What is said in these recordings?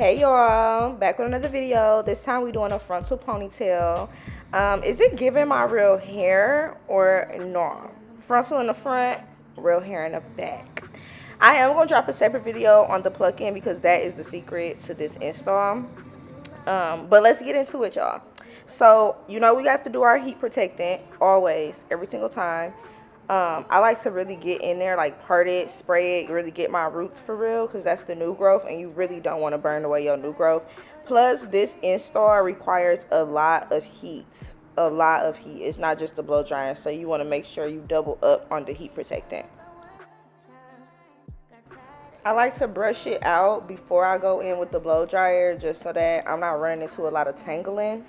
Hey y'all, back with another video. This time we're doing a frontal ponytail. Is it giving my real hair or no? Frontal in the front, real hair in the back. I am going to drop a separate video on the plug-in because that is the secret to this install. But let's get into it, y'all. So, we have to do our heat protectant always, every single time. I like to really get in there, like part it, spray it, really get my roots for real, because that's the new growth, and you really don't want to burn away your new growth. Plus, this install requires a lot of heat. A lot of heat. It's not just the blow drying, so you want to make sure you double up on the heat protectant. I like to brush it out before I go in with the blow dryer, just so that I'm not running into a lot of tangling.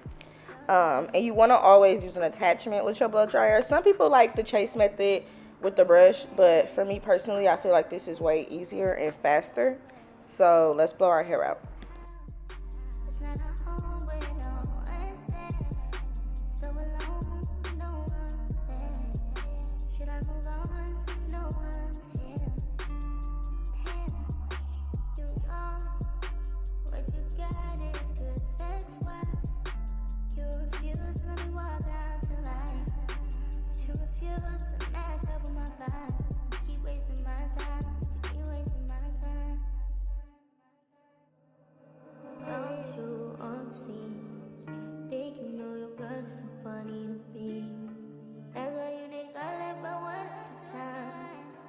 And you want to always use an attachment with your blow dryer. Some people like the chase method with the brush, but for me personally, I feel like this is way easier and faster. So let's blow our hair out.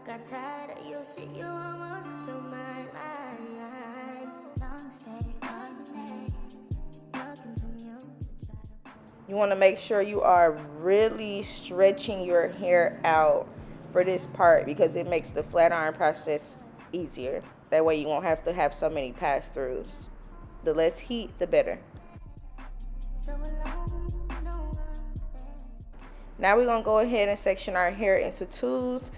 Got tired of your shit, you almost lost your mind. You want to make sure you are really stretching your hair out for this part because it makes the flat iron process easier. That way you won't have to have so many pass-throughs. The less heat, the better. Now we're going to go ahead and section our hair into twos.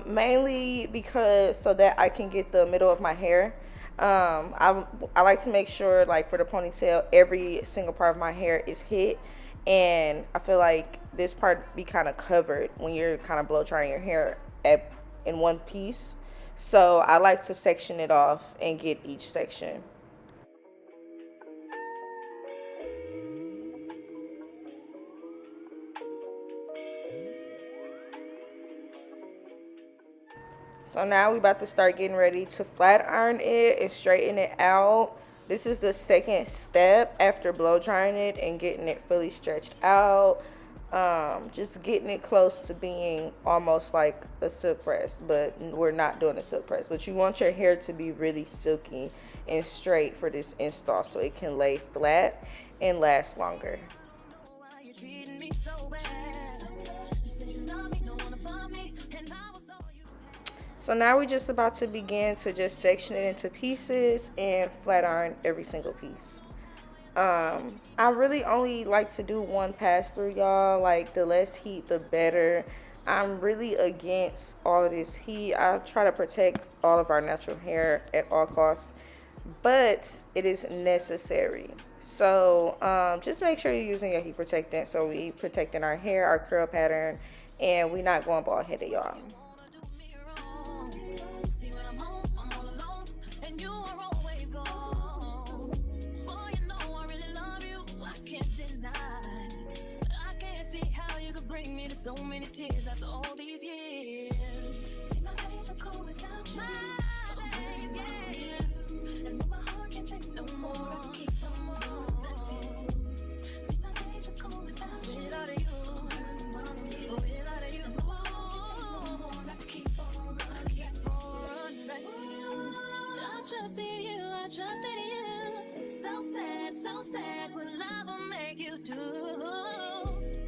Mainly because so that I can get the middle of my hair. I like to make sure, like for the ponytail, every single part of my hair is hit, and I feel like this part be kind of covered when you're kind of blow drying your hair in one piece. So I like to section it off and get each section. So now we about to start getting ready to flat iron it and straighten it out. This is the second step after blow drying it and getting it fully stretched out. Just getting it close to being almost like a silk press, but we're not doing a silk press. But you want your hair to be really silky and straight for this install so it can lay flat and last longer. So now we're just about to begin to just section it into pieces and flat iron every single piece. I really only like to do one pass through, y'all. Like, the less heat, the better. I'm really against all of this heat. I try to protect all of our natural hair at all costs, but it is necessary. So just make sure you're using your heat protectant so we protecting our hair, our curl pattern, and we're not going bald headed, y'all. So many tears after all these years. See, my days are cold without you. My days, yeah. And my heart can't take no more. I can keep on without you. See, my days are cold without you. Without you. Without you. I can keep on. I keep on back to you. I trusted you. I trusted you. So sad. What love will make you do.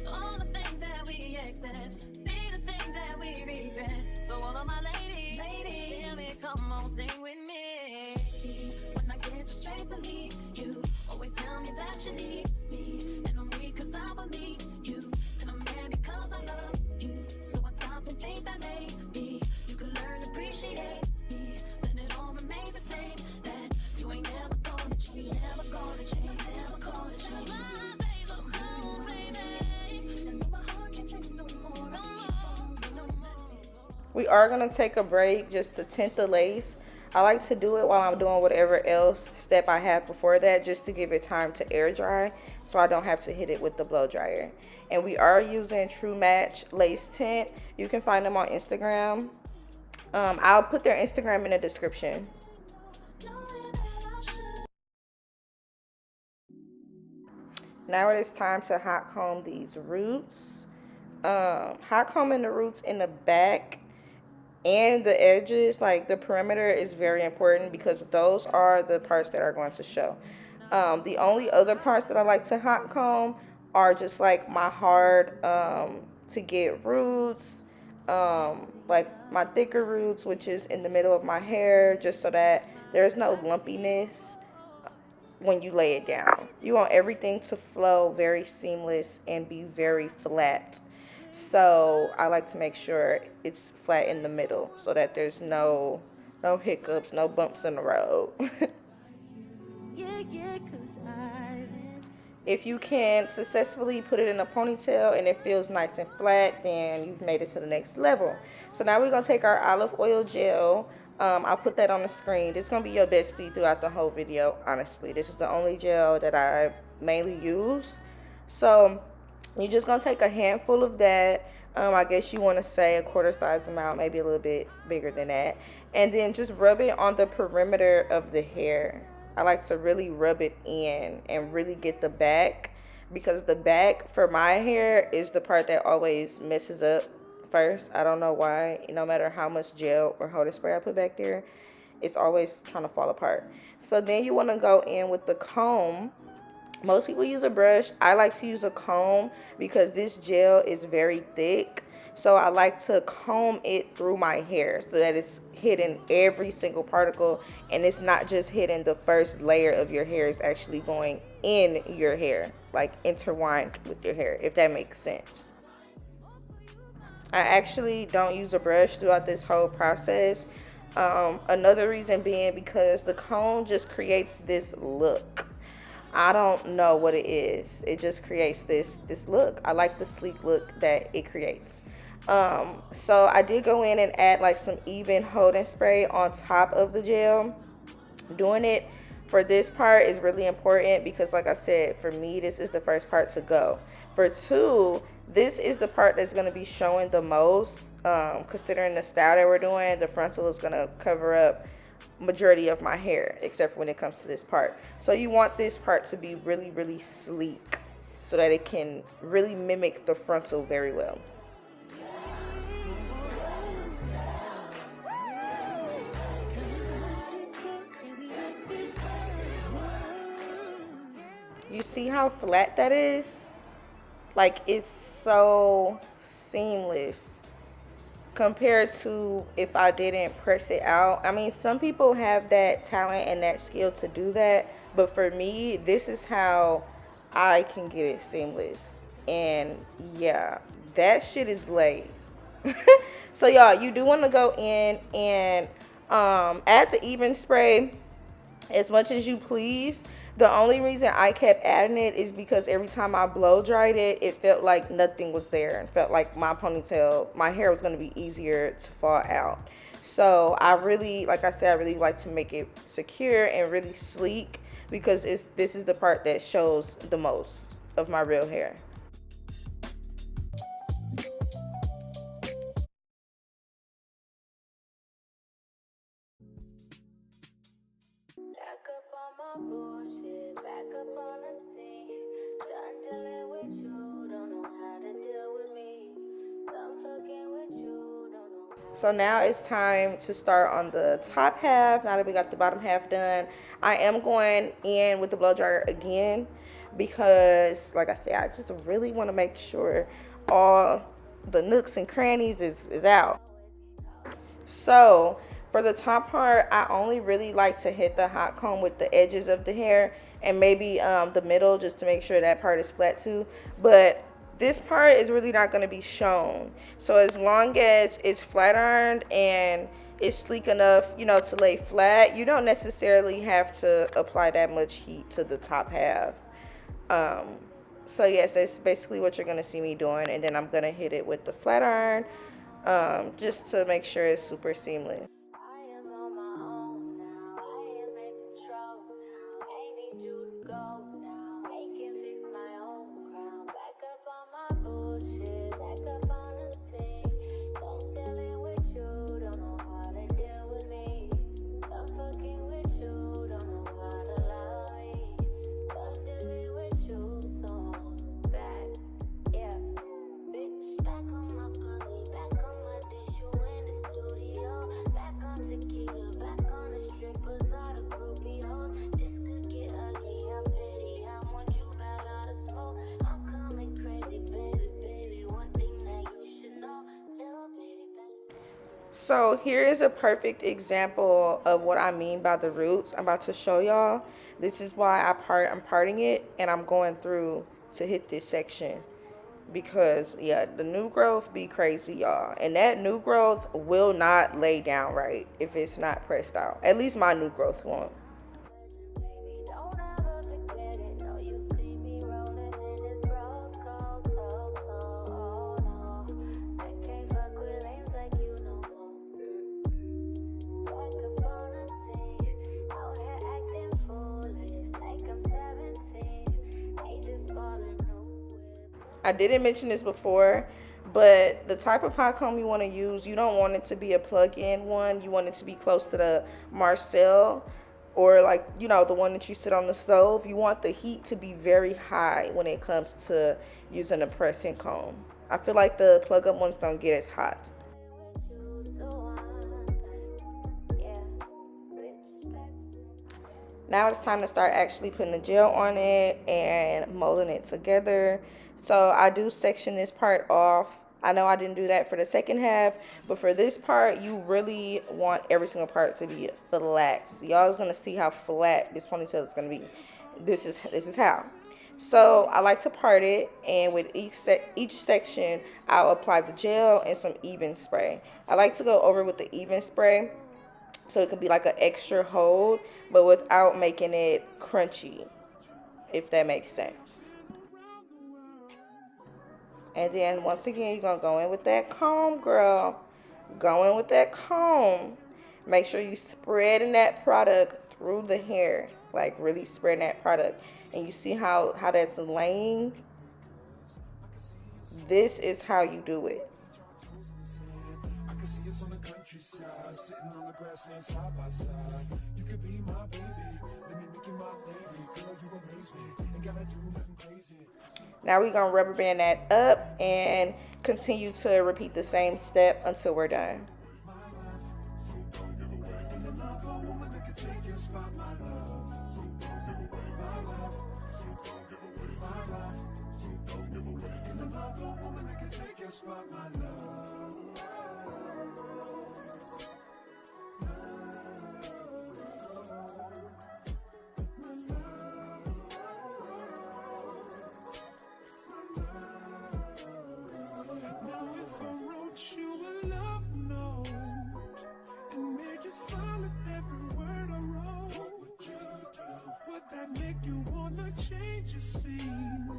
All the things that we accept, be the things that we regret. So all of my ladies, hear me, come on, sing with me. See, when I get straight to leave you, always tell me that you need me. And I'm weak cause I believe you, and I'm mad because I love you. So I stop and think that maybe you can learn to appreciate me. Then it all remains the same, that you ain't never gonna change, never gonna change, never gonna change. We are going to take a break just to tint the lace. I like to do it while I'm doing whatever else step I have before that, just to give it time to air dry so I don't have to hit it with the blow dryer. And we are using True Match Lace Tint. You can find them on Instagram. I'll put their Instagram in the description. Now it is time to hot comb these roots. Hot combing the roots in the back and the edges, like the perimeter, is very important because those are the parts that are going to show. The only other parts that I like to hot comb are just like my hard to get roots, like my thicker roots, which is in the middle of my hair, just so that there's no lumpiness when you lay it down. You want everything to flow very seamless and be very flat. So I like to make sure it's flat in the middle so that there's no hiccups, no bumps in the road. If you can successfully put it in a ponytail and it feels nice and flat, then you've made it to the next level. So now we're going to take our olive oil gel. I'll put that on the screen. This is going to be your bestie throughout the whole video, honestly. This is the only gel that I mainly use. So you're just going to take a handful of that. I guess you want to say a quarter size amount, maybe a little bit bigger than that. And then just rub it on the perimeter of the hair. I like to really rub it in and really get the back, because the back for my hair is the part that always messes up first. I don't know why. No matter how much gel or holding spray I put back there, it's always trying to fall apart. So then you want to go in with the comb. Most people use a brush. I like to use a comb because this gel is very thick. So I like to comb it through my hair so that it's hitting every single particle, and it's not just hitting the first layer of your hair. It's actually going in your hair, like intertwined with your hair, if that makes sense. I actually don't use a brush throughout this whole process. Another reason being because the comb just creates this look. I don't know what it is. It just creates this look. I like the sleek look that it creates. So I did go in and add like some even holding spray on top of the gel. Doing it for this part is really important because, like I said, for me, this is the first part to go. For two, this is the part that's going to be showing the most, considering the style that we're doing. The frontal is going to cover up majority of my hair, except for when it comes to this part. So you want this part to be really, really sleek so that it can really mimic the frontal very well. You see how flat that is? Like, it's so seamless compared to if I didn't press it out. I mean, some people have that talent and that skill to do that, but for me, this is how I can get it seamless. And yeah, that shit is laid. So y'all, you do want to go in and add the even spray as much as you please. The only reason I kept adding it is because every time I blow dried it, it felt like nothing was there and felt like my ponytail, my hair was going to be easier to fall out. So I really, like I said, I really like to make it secure and really sleek because this is the part that shows the most of my real hair. Back up on my bullshit, back up on the scene. Done dealing with you, don't know how to deal with me. Done fucking with you, don't know how. So now it's time to start on the top half. Now that we got the bottom half done, I am going in with the blow dryer again because, like I said, I just really want to make sure all the nooks and crannies is out. So for the top part, I only really like to hit the hot comb with the edges of the hair and maybe the middle, just to make sure that part is flat too. But this part is really not going to be shown. So as long as it's flat ironed and it's sleek enough, you know, to lay flat, you don't necessarily have to apply that much heat to the top half. So yes, that's basically what you're going to see me doing. And then I'm going to hit it with the flat iron just to make sure it's super seamless. I am on my own, So here is a perfect example of what I mean by the roots. I'm about to show y'all. This is why I'm parting it and I'm going through to hit this section. Because yeah, the new growth be crazy, y'all. And that new growth will not lay down right if it's not pressed out. At least my new growth won't. Baby, don't ever forget it. No, you see me rolling in this rose gold, so cold. Oh no, I can't fuck with lanes like you no more. Back up on a scene, out here acting foolish, like I'm 17. Ain't just bought a new whip. I didn't mention this before, but the type of hot comb you want to use, you don't want it to be a plug-in one. You want it to be close to the Marcel, or like, you know, the one that you sit on the stove. You want the heat to be very high when it comes to using a pressing comb. I feel like the plug-up ones don't get as hot. Now it's time to start actually putting the gel on it and molding it together. So I do section this part off. I know I didn't do that for the second half, but for this part, you really want every single part to be flat. So y'all is gonna see how flat this ponytail is gonna be. This is how. So I like to part it, and with each section, I'll apply the gel and some even spray. I like to go over with the even spray so it can be like an extra hold, but without making it crunchy, if that makes sense. And then once again, you're gonna go in with that comb, girl. Go in with that comb. Make sure you spreading that product through the hair, like really spreading that product. And you see how that's laying? This is how you do it. I can see us on the countryside, sitting on the grassland side by side. You could be my baby, let me make you my lady. Girl, you amaze me, ain't gotta do nothing crazy. Now we're gonna rubber band that up and continue to repeat the same step until we're done. Now if I wrote you a love note and made you smile at every word I wrote, what would you do? Would that make you wanna change your scene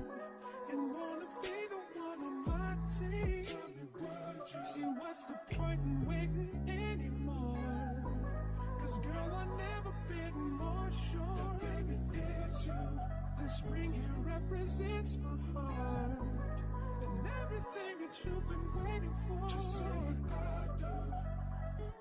and wanna be the one on my team? Tell me, would you? See, what's the point in waiting anymore? Cause girl, I've never been more sure that baby, it's you. This ring here represents my heart and everything that you've been waiting for. Just say I do,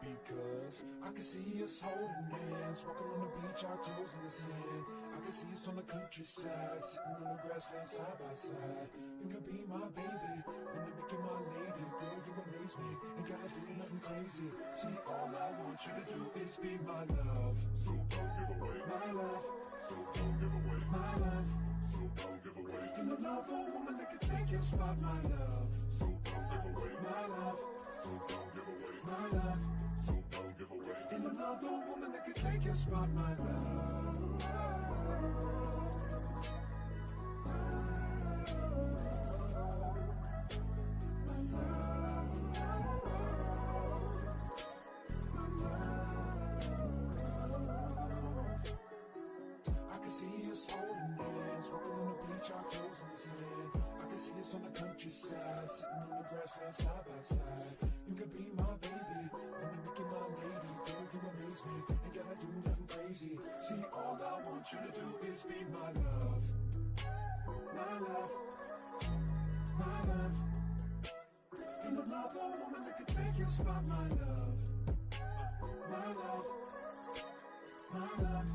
because I can see us holding hands, walking on the beach, our toes in the sand. I can see us on the countryside, sitting on the grassland side by side. You can be my baby, when you make you my lady. Girl, you amaze me, ain't gotta do nothing crazy. See, all I want you to do is be my love. So don't give away my love. So don't give away my love. So don't give away. And another woman that can take your spot, my love. So don't give away my love. So don't give away my love. So don't give away. And another woman that can take your spot, my love. I can see us holding hands, walking on the beach, our toes in the sand. I can see us on the countryside, sitting on the grassland side by side. You could be my baby, let me make you my lady. Girl, you amaze me, ain't gotta do nothing crazy. See, all I want you to do is be my love. My love. My love. And another woman that can take your spot, my love. My love. My love.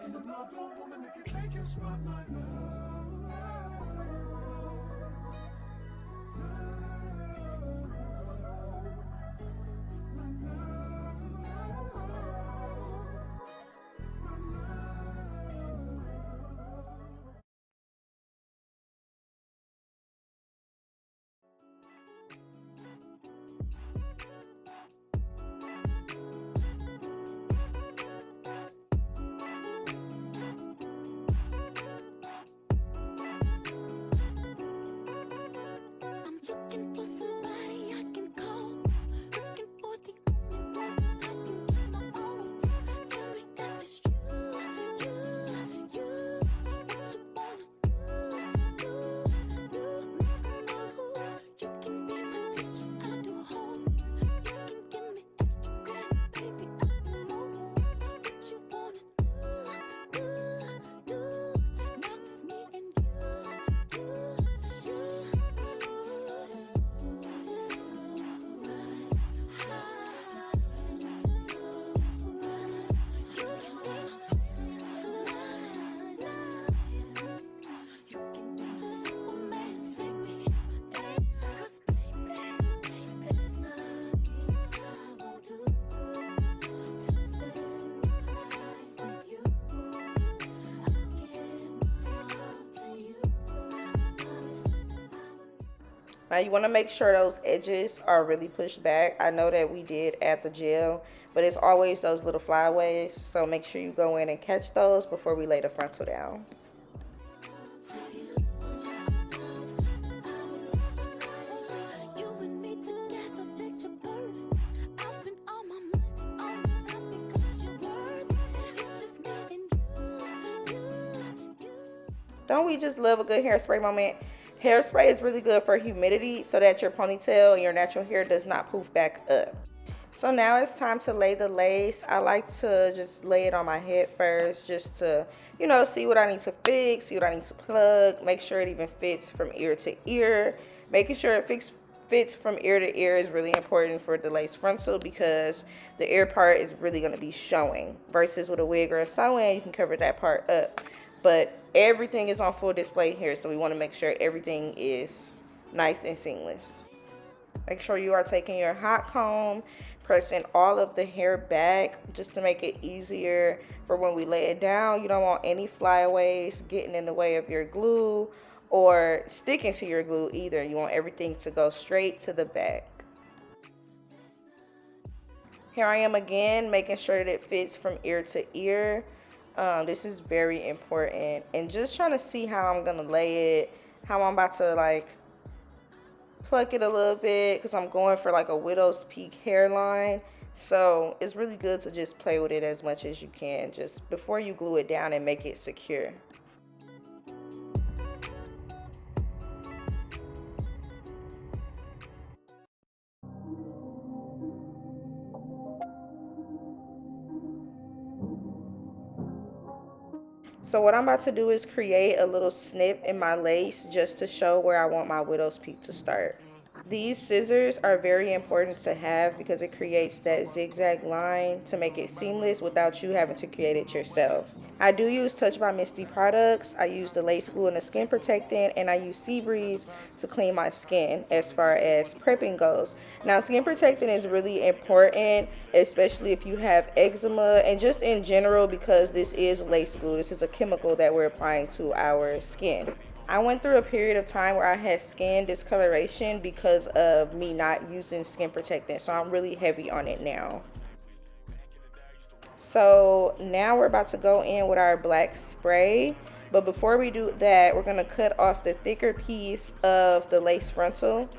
And another woman that can take your spot, my love. Now you want to make sure those edges are really pushed back. I know that we did add the gel, but it's always those little flyaways, so make sure you go in and catch those before we lay the frontal down. Don't we just love a good hairspray moment? Hairspray is really good for humidity so that your ponytail and your natural hair does not poof back up. So now it's time to lay the lace. I like to just lay it on my head first just to, you know, see what I need to fix, see what I need to plug, make sure it even fits from ear to ear. Making sure it fits from ear to ear is really important for the lace frontal because the ear part is really going to be showing versus with a wig or a sew-in, you can cover that part up. But everything is on full display here, so we want to make sure everything is nice and seamless. Make sure you are taking your hot comb, pressing all of the hair back just to make it easier for when we lay it down. You don't want any flyaways getting in the way of your glue or sticking to your glue either. You want everything to go straight to the back. Here I am again, making sure that it fits from ear to ear. This is very important, and just trying to see how I'm gonna lay it, how I'm about to like pluck it a little bit because I'm going for like a widow's peak hairline. So it's really good to just play with it as much as you can just before you glue it down and make it secure. So what I'm about to do is create a little snip in my lace just to show where I want my widow's peak to start. These scissors are very important to have because it creates that zigzag line to make it seamless without you having to create it yourself. I do use Touch by Misty products. I use the lace glue and the skin protectant, and I use Sea Breeze to clean my skin as far as prepping goes. Now, skin protectant is really important, especially if you have eczema and just in general because this is lace glue. This is a chemical that we're applying to our skin. I went through a period of time where I had skin discoloration because of me not using skin protectant, so I'm really heavy on it now. So now we're about to go in with our black spray, but before we do that, we're gonna cut off the thicker piece of the lace frontal.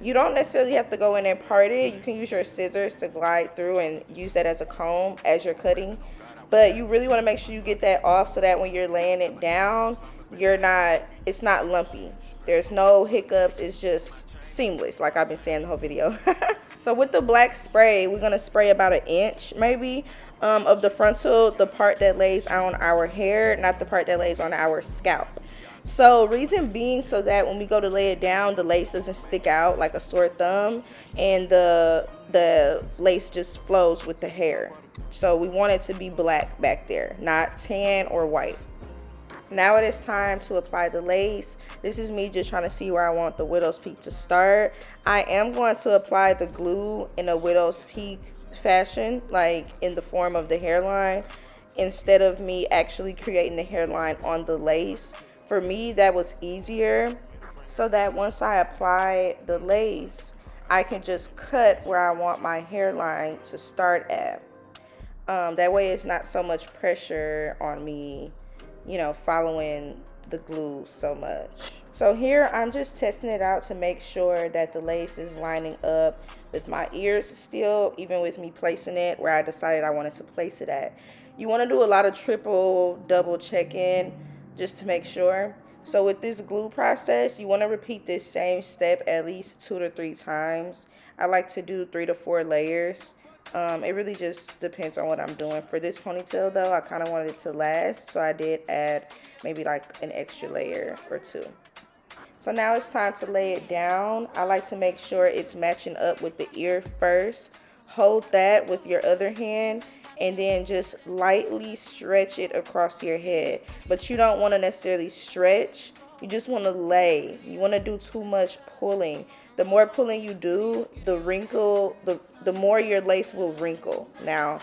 You don't necessarily have to go in and part it. You can use your scissors to glide through and use that as a comb as you're cutting, but you really want to make sure you get that off so that when you're laying it down, it's not lumpy. There's no hiccups. It's just seamless, like I've been saying the whole video. So with the black spray, we're gonna spray about 1 inch maybe of the frontal, the part that lays on our hair, not the part that lays on our scalp. So reason being so that when we go to lay it down, the lace doesn't stick out like a sore thumb and the lace just flows with the hair. So we want it to be black back there, not tan or white. Now it is time to apply the lace. This is me just trying to see where I want the widow's peak to start. I am going to apply the glue in a widow's peak fashion, like in the form of the hairline, instead of me actually creating the hairline on the lace. For me, that was easier, so that once I apply the lace, I can just cut where I want my hairline to start at. That way it's not so much pressure on me, you know, following the glue so much. So here I'm just testing it out to make sure that the lace is lining up with my ears still, even with me placing it where I decided I wanted to place it at. You want to do a lot of double check-in just to make sure. So with this glue process, you want to repeat this same step at least 2 to 3 times. I like to do 3 to 4 layers. It really just depends on what I'm doing. For this ponytail though, I kind of wanted it to last, so I did add maybe like an extra layer or 2. So now it's time to lay it down. I like to make sure it's matching up with the ear first. Hold that with your other hand and then just lightly stretch it across your head. But you don't want to necessarily stretch. You just want to lay. You want to do too much pulling. The more pulling you do, the more your lace will wrinkle. Now,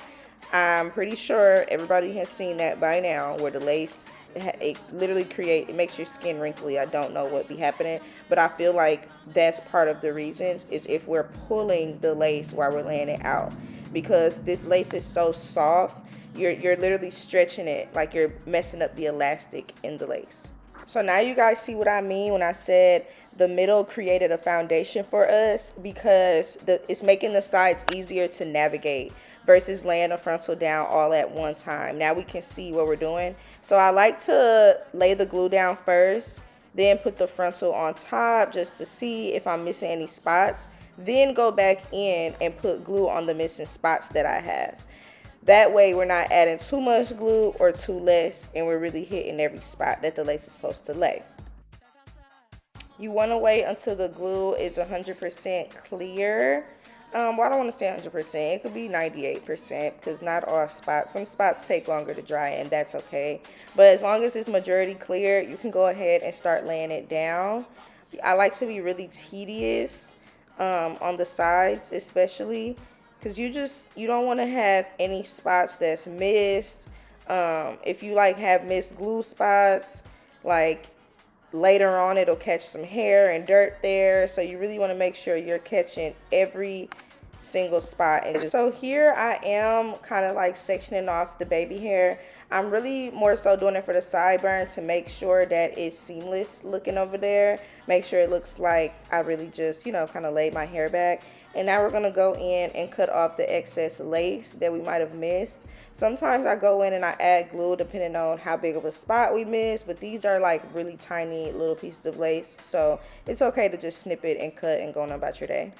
I'm pretty sure everybody has seen that by now, where the lace it literally it makes your skin wrinkly. I don't know what be happening, but I feel like that's part of the reasons, is if we're pulling the lace while we're laying it out, because this lace is so soft, you're literally stretching it, like you're messing up the elastic in the lace. So now you guys see what I mean when I said the middle created a foundation for us, because it's making the sides easier to navigate versus laying the frontal down all at one time. Now we can see what we're doing. So I like to lay the glue down first, then put the frontal on top just to see if I'm missing any spots, then go back in and put glue on the missing spots that I have. That way we're not adding too much glue or too less, and we're really hitting every spot that the lace is supposed to lay. You want to wait until the glue is 100% clear. Well, I don't want to say 100%. It could be 98%, because not all spots. Some spots take longer to dry, and that's okay. But as long as it's majority clear, you can go ahead and start laying it down. I like to be really tedious on the sides, especially, because you don't want to have any spots that's missed. If you like have missed glue spots, like later on it'll catch some hair and dirt there, so you really want to make sure you're catching every single spot. And so here I am kind of like sectioning off the baby hair. I'm really more so doing it for the sideburn to make sure that it's seamless looking over there, make sure it looks like I really just, you know, kind of laid my hair back. And now we're going to go in and cut off the excess lace that we might have missed. Sometimes I go in and I add glue depending on how big of a spot we missed, but these are like really tiny little pieces of lace, so it's okay to just snip it and cut and go on about your day.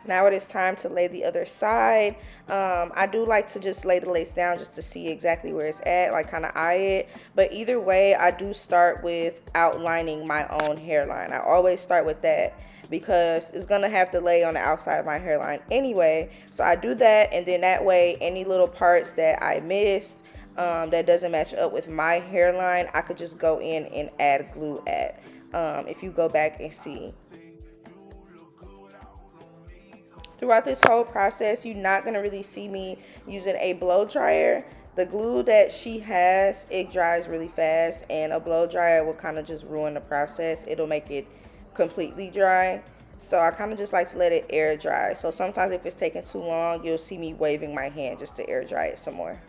Now it is time to lay the other side. I do like to just lay the lace down just to see exactly where it's at, like kind of eye it. But either way, I do start with outlining my own hairline. I always start with that because it's gonna have to lay on the outside of my hairline anyway. So I do that, and then that way any little parts that I missed that doesn't match up with my hairline, I could just go in and add glue at. If you go back and see. Throughout this whole process, you're not going to really see me using a blow dryer. The glue that she has, it dries really fast, and a blow dryer will kind of just ruin the process. It'll make it completely dry. So I kind of just like to let it air dry. So sometimes if it's taking too long, you'll see me waving my hand just to air dry it some more.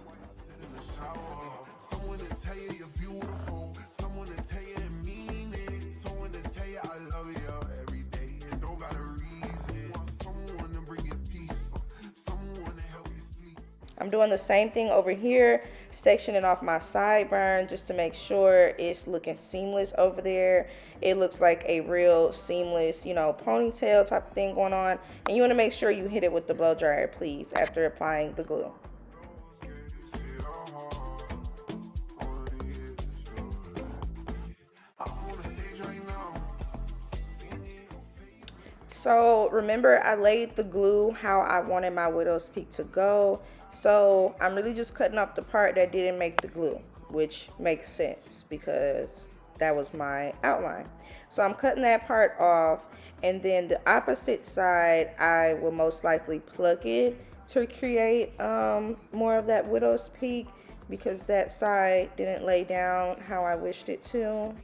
I'm doing the same thing over here, sectioning off my sideburn just to make sure it's looking seamless over there. It looks like a real seamless, you know, ponytail type of thing going on. And you want to make sure you hit it with the blow dryer, please, after applying the glue. So remember, I laid the glue how I wanted my widow's peak to go. So I'm really just cutting off the part that didn't make the glue, which makes sense because that was my outline. So I'm cutting that part off, and then the opposite side, I will most likely pluck it to create more of that widow's peak, because that side didn't lay down how I wished it to.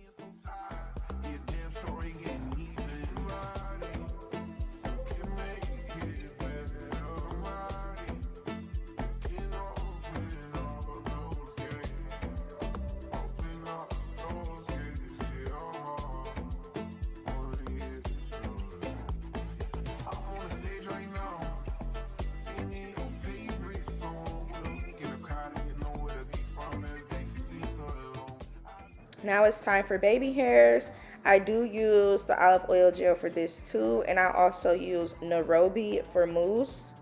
Now it's time for baby hairs. I do use the olive oil gel for this too, and I also use Nairobi for mousse,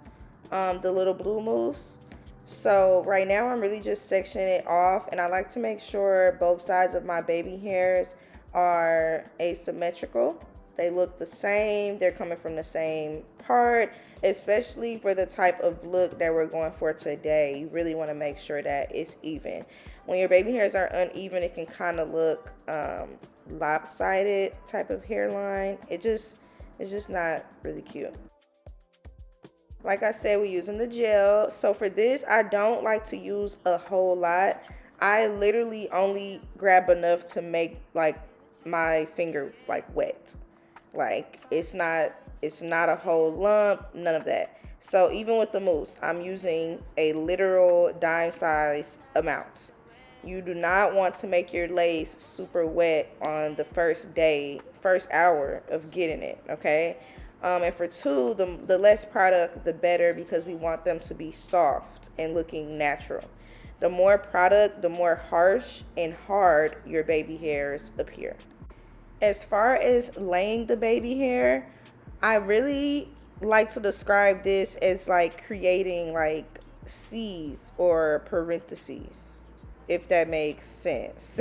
the little blue mousse. So right now I'm really just sectioning it off, and I like to make sure both sides of my baby hairs are asymmetrical. They look the same, they're coming from the same part, especially for the type of look that we're going for today. You really want to make sure that it's even. When your baby hairs are uneven, it can kind of look lopsided type of hairline. It's just not really cute. Like I said, we're using the gel. So for this, I don't like to use a whole lot. I literally only grab enough to make like my finger like wet. Like it's not a whole lump, none of that. So even with the mousse, I'm using a literal dime size amount. You do not want to make your lace super wet on the first day, first hour of getting it, okay? And for two, the less product, the better, because we want them to be soft and looking natural. The more product, the more harsh and hard your baby hairs appear. As far as laying the baby hair, I really like to describe this as like creating like C's or parentheses, if that makes sense.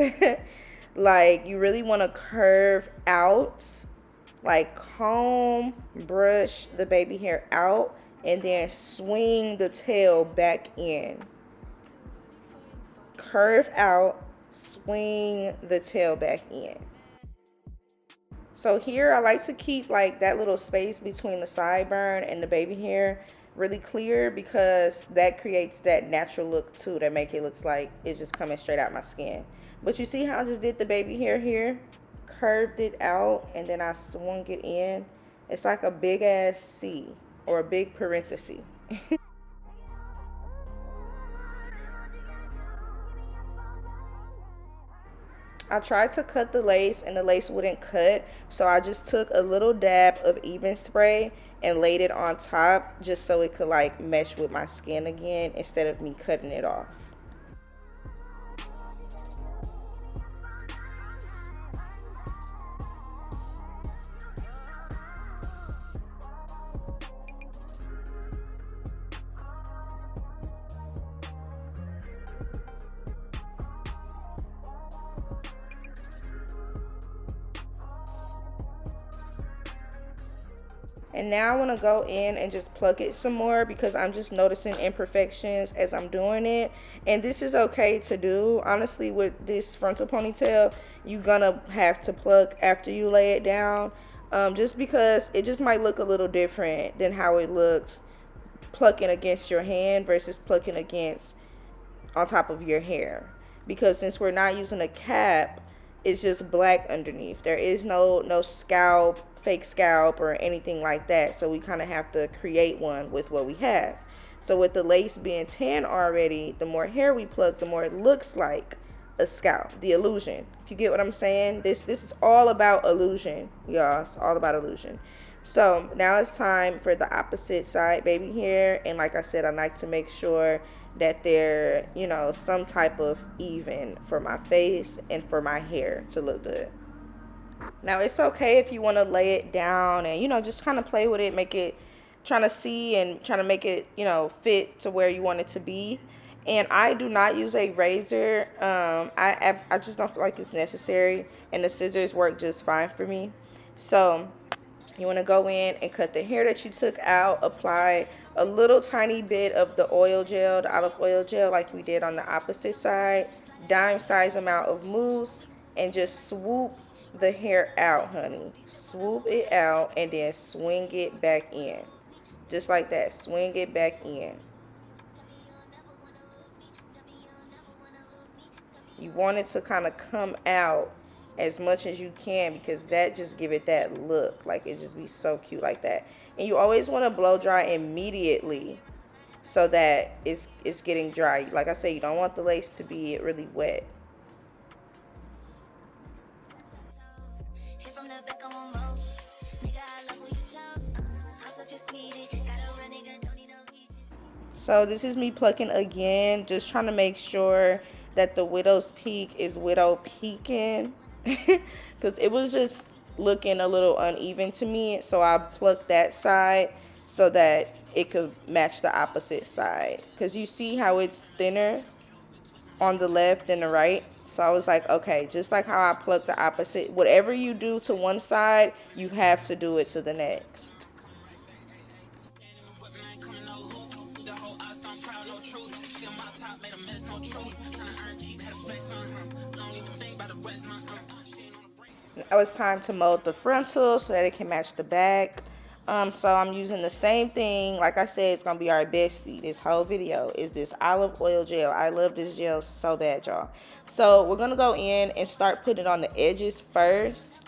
Like you really want to curve out, like comb, brush the baby hair out, and then swing the tail back in. Curve out, swing the tail back in. So here I like to keep like that little space between the sideburn and the baby hair really clear, because that creates that natural look too, that make it looks like it's just coming straight out my skin. But you see how I just did the baby hair here, curved it out, and then I swung it in. It's like a big ass C or a big parenthesis. I tried to cut the lace and the lace wouldn't cut, so I just took a little dab of Even spray and laid it on top just so it could like mesh with my skin again instead of me cutting it off. And now I want to go in and just pluck it some more, because I'm just noticing imperfections as I'm doing it. And this is okay to do. Honestly, with this frontal ponytail, you're gonna have to pluck after you lay it down, just because it just might look a little different than how it looks plucking against your hand versus plucking against on top of your hair. Because since we're not using a cap, it's just black underneath. There is no scalp, fake scalp or anything like that. So we kind of have to create one with what we have. So with the lace being tan already, the more hair we pluck, the more it looks like a scalp. The illusion. If you get what I'm saying, this is all about illusion, y'all. It's all about illusion. So now it's time for the opposite side baby hair. And like I said, I like to make sure that they're, you know, some type of even for my face and for my hair to look good. Now it's okay if you want to lay it down and, you know, just kind of play with it, make it, trying to see and trying to make it, you know, fit to where you want it to be. And I do not use a razor. I just don't feel like it's necessary, and the scissors work just fine for me. So you want to go in and cut the hair that you took out, apply a little tiny bit of the oil gel, the olive oil gel, like we did on the opposite side, dime size amount of mousse, and just swoop the hair out, honey. Swoop it out and then swing it back in. Just like that, swing it back in. You want it to kind of come out as much as you can, because that just give it that look, like it just be so cute like that. And you always want to blow dry immediately so that it's getting dry. Like I say, you don't want the lace to be really wet. So this is me plucking again, just trying to make sure that the widow's peak is widow peaking, because it was just looking a little uneven to me. So I plucked that side so that it could match the opposite side, because you see how it's thinner on the left and the right. So I was like, okay, just like how I plucked the opposite, whatever you do to one side, you have to do it to the next. Now it's time to mold the frontal so that it can match the back. So I'm using the same thing. Like I said, it's gonna be our bestie. This whole video is this olive oil gel. I love this gel so bad, y'all. So we're gonna go in and start putting it on the edges first.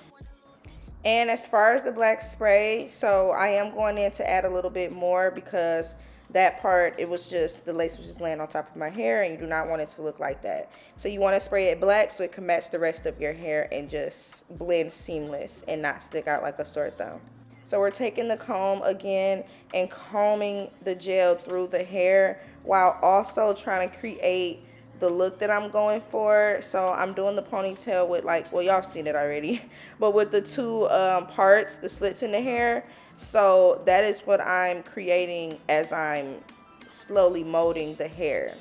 And as far as the black spray, so I am going in to add a little bit more because that part, it was just, the lace was just laying on top of my hair, and you do not want it to look like that. So you want to spray it black so it can match the rest of your hair and just blend seamless and not stick out like a sore thumb. So we're taking the comb again and combing the gel through the hair while also trying to create the look that I'm going for. So I'm doing the ponytail with, like, well, y'all seen it already, but with the two parts, the slits in the hair. So that is what I'm creating as I'm slowly molding the hair.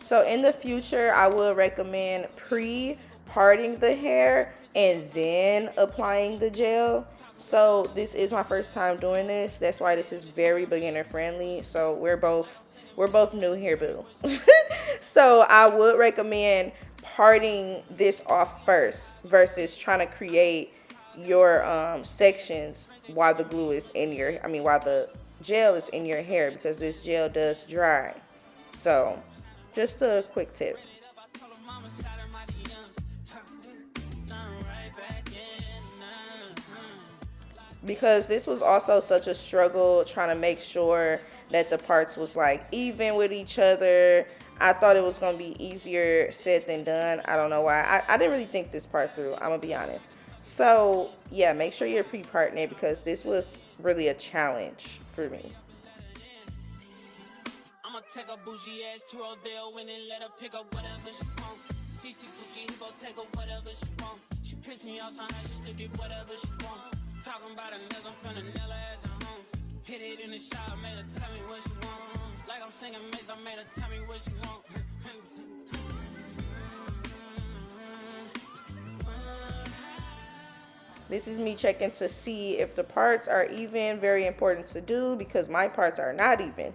So in the future, I would recommend pre-parting the hair and then applying the gel. So this is my first time doing this. That's why this is very beginner friendly. So we're both new here, boo. So I would recommend parting this off first versus trying to create your sections while the glue is in your, while the gel is in your hair, because this gel does dry. So just a quick tip. Because this was also such a struggle trying to make sure that the parts was like even with each other. I thought it was going to be easier said than done. I don't know why. I didn't really think this part through, I'm going to be honest. So yeah, make sure you're pre-parting it because this was really a challenge for me. I'ma take a bougie ass to Rodale and then let her pick up whatever she want. CC Gucci, he gon' take her whatever she want. She pissed me off, so I just to get whatever she want. Talking about a nigga, I'm finna nail her ass at home. Hit it in the shower, made her tell me what she want. Like I'm singing Maze, I made her tell me what she want. This is me checking to see if the parts are even. Very important to do because my parts are not even.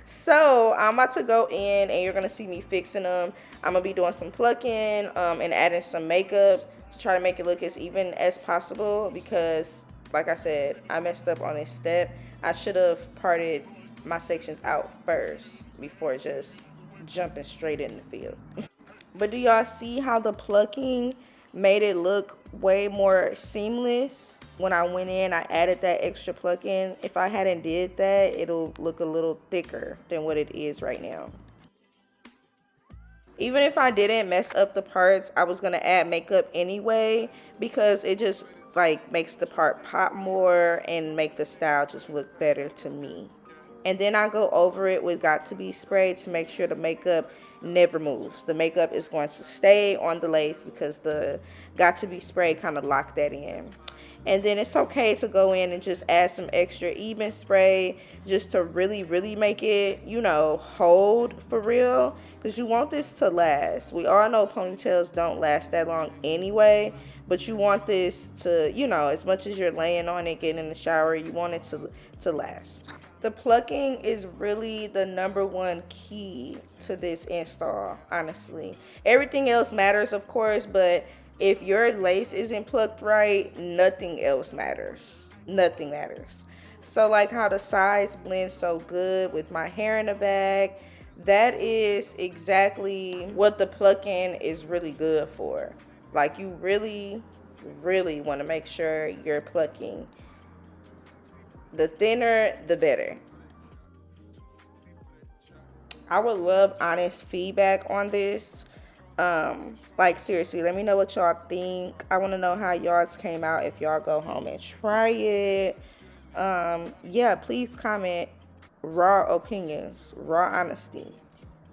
So I'm about to go in and you're going to see me fixing them. I'm going to be doing some plucking and adding some makeup to try to make it look as even as possible because, like I said, I messed up on this step. I should have parted my sections out first before just jumping straight in the field. But do y'all see how the plucking made it look way more seamless? When I went in, I added that extra plucking. If I hadn't did that, it'll look a little thicker than what it is right now. Even if I didn't mess up the parts, I was gonna add makeup anyway because it just like makes the part pop more and make the style just look better to me. And then I go over it with Got To Be spray to make sure the makeup never moves. The makeup is going to stay on the lace because the Got To Be spray kind of locked that in. And then it's okay to go in and just add some extra even spray just to really, really make it, you know, hold for real. Because you want this to last. We all know ponytails don't last that long anyway. But you want this to, you know, as much as you're laying on it, getting in the shower, you want it to last. The plucking is really the #1 key to this install, honestly. Everything else matters, of course, but if your lace isn't plucked right, nothing else matters. Nothing matters. So like how the sides blend so good with my hair in the back, that is exactly what the plucking is really good for. Like you really, really want to make sure you're plucking. The thinner, the better. I would love honest feedback on this. Like seriously, let me know what y'all think. I want to know how y'all's came out if y'all go home and try it. Yeah, please comment raw opinions, raw honesty.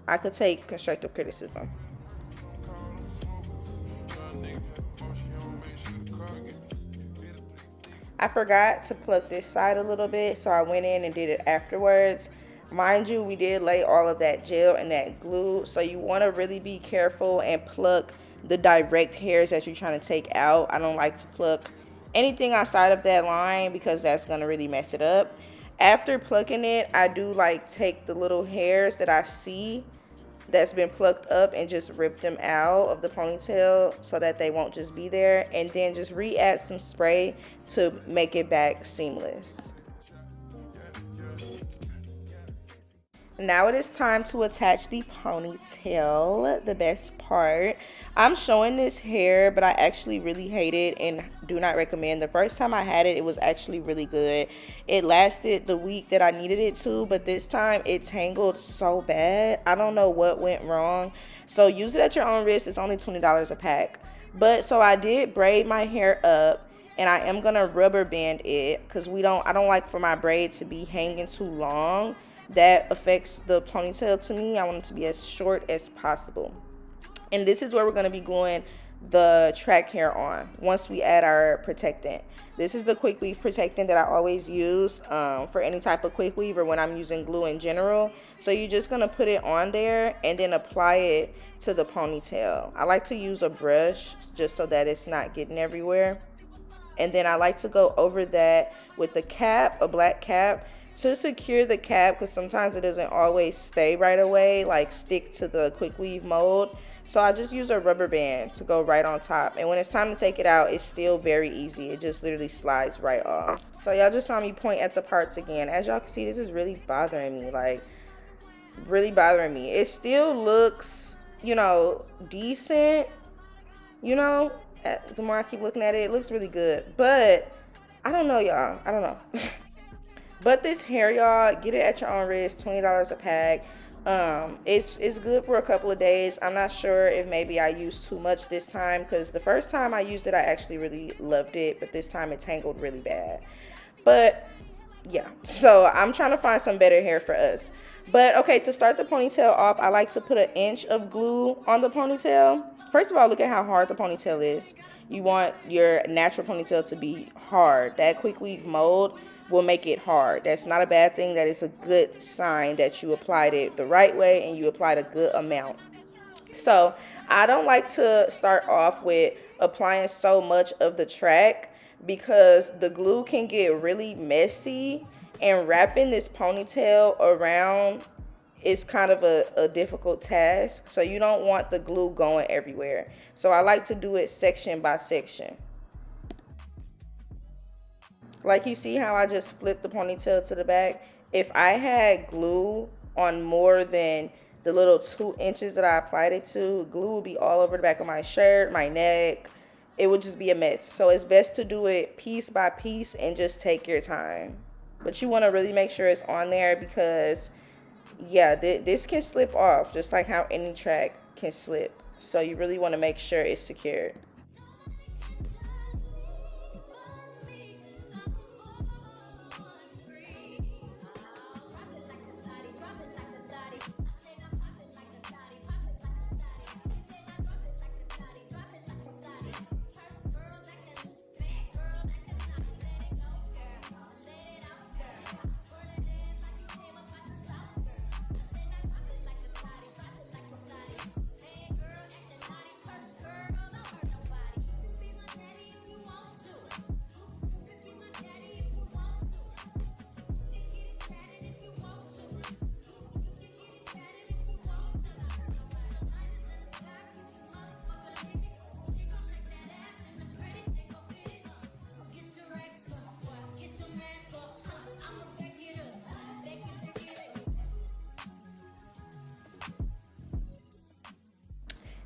I could take constructive criticism. I forgot to pluck this side a little bit, so I went in and did it afterwards. Mind you, we did lay all of that gel and that glue, so you want to really be careful and pluck the direct hairs that you're trying to take out. I don't like to pluck anything outside of that line because that's going to really mess it up. After plucking it, I do like take the little hairs that I see that's been plucked up and just rip them out of the ponytail so that they won't just be there, and then just re-add some spray to make it back seamless. Now it is time to attach the ponytail, the best part. I'm showing this hair, but I actually really hate it and do not recommend. The first time I had it, it was actually really good. It lasted the week that I needed it to, but this time it tangled so bad. I don't know what went wrong. So use it at your own risk. It's only $20 a pack. But so I did braid my hair up, and I am gonna rubber band it because I don't like for my braid to be hanging too long. That affects the ponytail to me. I want it to be as short as possible. And this is where we're going to be gluing the track hair on once we add our protectant. This is the Quickkweave protectant that I always use for any type of Quickkweave or when I'm using glue in general. So you're just going to put it on there and then apply it to the ponytail. I like to use a brush just so that it's not getting everywhere. And then I like to go over that with the cap, a black cap, to secure the cap, because sometimes it doesn't always stay right away, like stick to the Quickkweave mold. So I just use a rubber band to go right on top, and when it's time to take it out, it's still very easy. It just literally slides right off. So y'all just saw me point at the parts again. As y'all can see, this is really bothering me, like really bothering me. It still looks, you know, decent, you know, the more I keep looking at it, it looks really good, but I don't know, y'all. I don't know. But this hair, y'all, get it at your own risk, $20 a pack. It's good for a couple of days. I'm not sure if maybe I used too much this time, because the first time I used it, I actually really loved it, but this time it tangled really bad. But yeah, so I'm trying to find some better hair for us. But okay, to start the ponytail off, I like to put an inch of glue on the ponytail. First of all, look at how hard the ponytail is. You want your natural ponytail to be hard. That Quickkweave mold will make it hard. That's not a bad thing. That is a good sign that you applied it the right way and you applied a good amount. So I don't like to start off with applying so much of the track because the glue can get really messy, and wrapping this ponytail around is kind of a difficult task. So you don't want the glue going everywhere. So I like to do it section by section. Like you see how I just flipped the ponytail to the back? If I had glue on more than the little 2 inches that I applied it to, glue would be all over the back of my shirt, my neck. It would just be a mess. So it's best to do it piece by piece and just take your time. But you want to really make sure it's on there because, yeah, this can slip off just like how any track can slip. So you really want to make sure it's secured.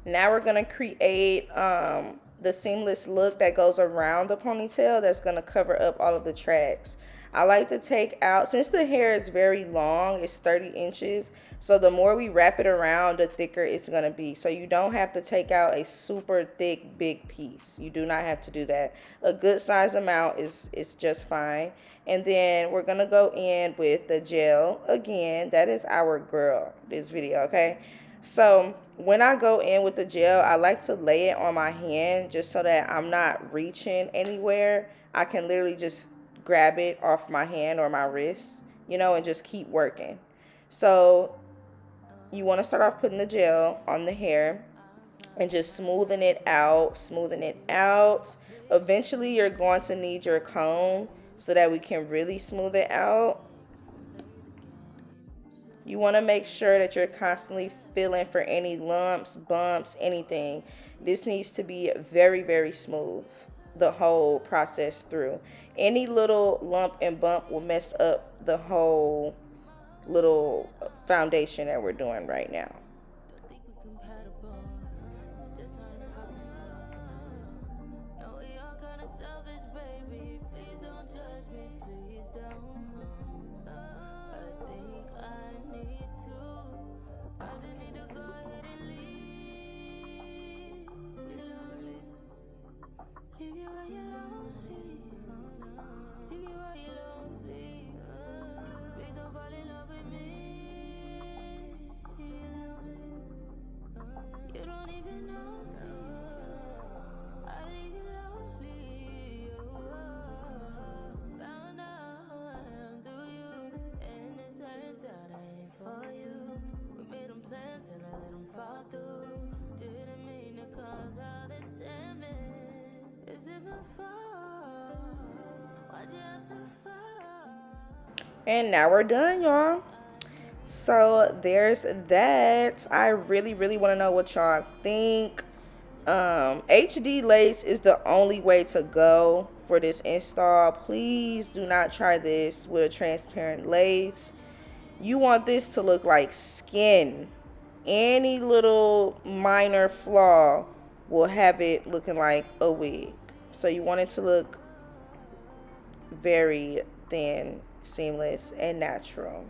Now we're going to create the seamless look that goes around the ponytail that's going to cover up all of the tracks. I like to take out, since the hair is very long, it's 30 inches, so the more we wrap it around, the thicker it's going to be. So you don't have to take out a super thick, big piece. You do not have to do that. A good size amount is just fine. And then we're going to go in with the gel. Again, that is our girl, this video, okay? So when I go in with the gel, I like to lay it on my hand just so that I'm not reaching anywhere. I can literally just grab it off my hand or my wrist, you know, and just keep working. So you want to start off putting the gel on the hair and just smoothing it out, smoothing it out. Eventually you're going to need your comb so that we can really smooth it out. You want to make sure that you're constantly feeling for any lumps, bumps, anything. This needs to be very, very smooth the whole process through. Any little lump and bump will mess up the whole little foundation that we're doing right now. And now we're done, y'all. So there's that. I really want to know what y'all think. HD lace is the only way to go for this install. Please do not try this with a transparent lace. You want this to look like skin. Any little minor flaw will have it looking like a wig. So you want it to look very thin, seamless, and natural.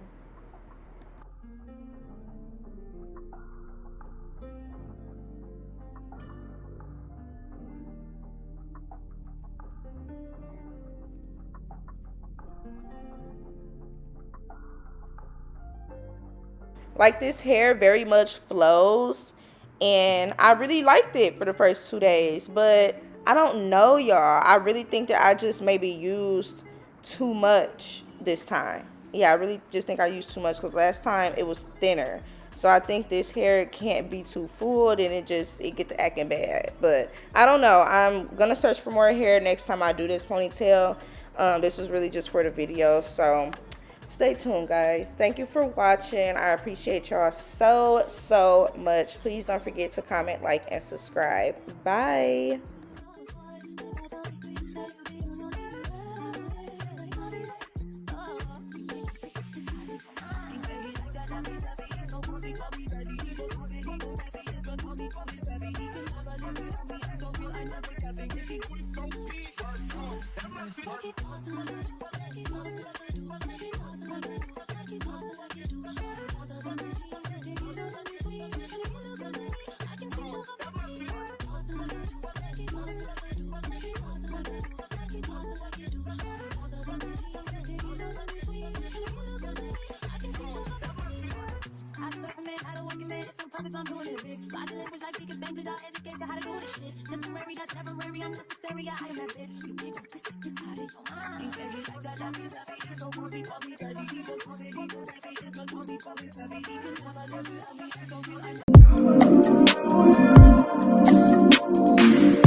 Like, this hair very much flows, and I really liked it for the first 2 days, but I don't know, y'all. I really think that I just maybe used too much this time. Yeah, I really just think I used too much because last time it was thinner. So I think this hair can't be too full, and it gets to acting bad. But I don't know. I'm gonna search for more hair next time I do this ponytail. This was really just for the video, so stay tuned, guys. Thank you for watching. I appreciate y'all so much. Please don't forget to comment, like, and subscribe. Bye. I'm doing it big. Body language like speaking Spanish. I educate you how to do this shit. Temporary, that's temporary. Unnecessary. I am that bitch. You can't go this how they go. He said he like that, he's so good, he call me daddy. He goes for it, he goes baby. He goes for me, call me daddy. He can never live without me. I so feel like